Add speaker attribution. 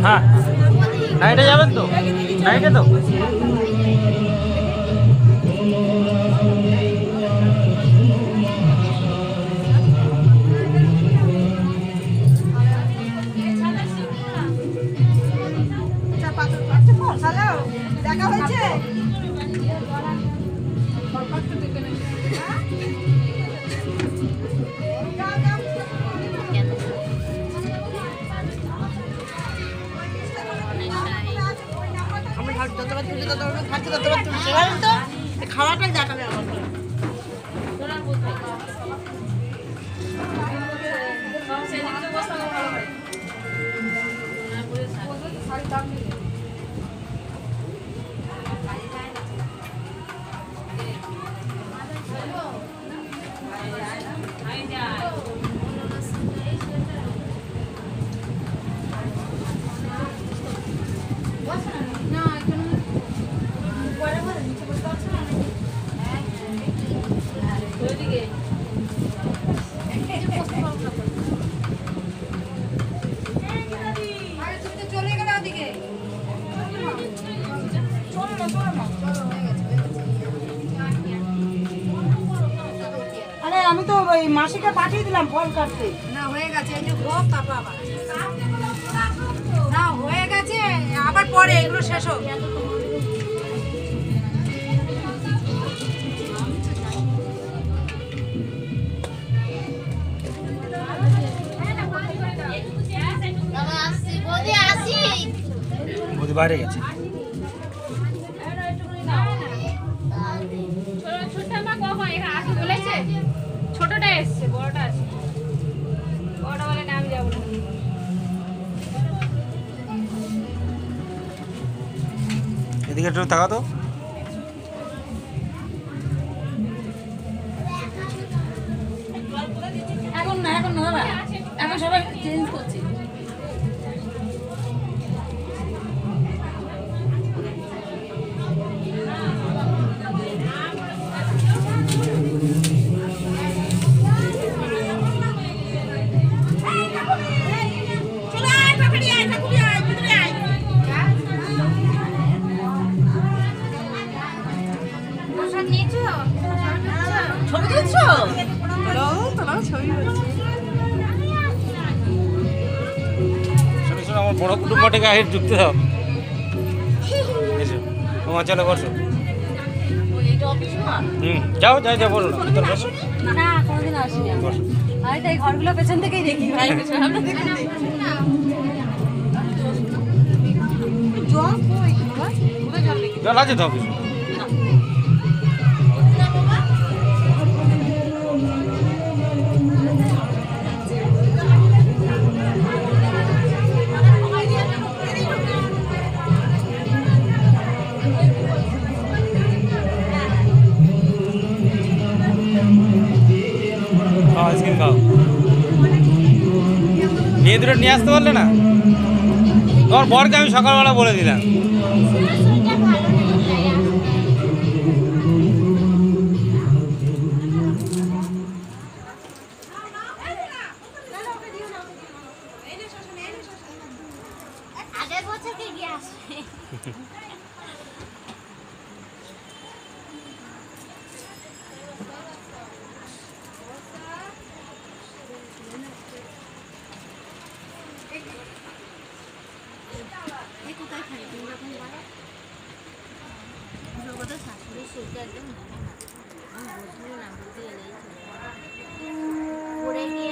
Speaker 1: হ্যাঁ নাইটে যাবেন তো? নাইটে তো
Speaker 2: দেখা হয়েছে। খাওয়াটাই দেখাবে আমাকে। আরে আমি তো ওই মাসিকে পাঠিয়ে দিলাম ফল কাটতে।
Speaker 3: না হয়ে গেছে, এই যে ভোগ তারপর আবার না হয়ে গেছে, আবার পরে এগুলো শেষ হোক।
Speaker 1: বৌদি বাইরে গেছে।
Speaker 4: ছোটটা এসছে, বড়টা আছে। বড়টা বলে না আমি যাবো না।
Speaker 1: এদিকে একটু তাকা তো।
Speaker 2: এখন না দাদা, এখন সবাই চেঞ্জ করছে। ছবি তুলছো?
Speaker 1: শোনো শোনো, আমার বড় কুটুম্বটাকে আগে যুক্ত দাও। এসো তোমার, চলো বসো। যাও যাও যাও, বলো না, ভিতরে বসো।
Speaker 2: না কোনোদিন আসিনি আমি।
Speaker 1: বসো।
Speaker 2: আমি তো এই ঘরগুলো পেছন থেকেই দেখি, বাড়ির পেছনে আমরা দেখি।
Speaker 1: জল আছে তো কিছু? আইসক্রিম খাও। মেয়ে দুটো নিয়ে আসতে পারলে না? তোমার বরকে আমি সকালবেলা বলে দিলাম।
Speaker 4: আগের বছর কে গিয়ে আসে। কোথায় খাই তুমি যখন বলো কথা শাশুড়ির শরীরটা একদম আমি বুঝলি না, বুঝতে গেলেই পড়ে গিয়ে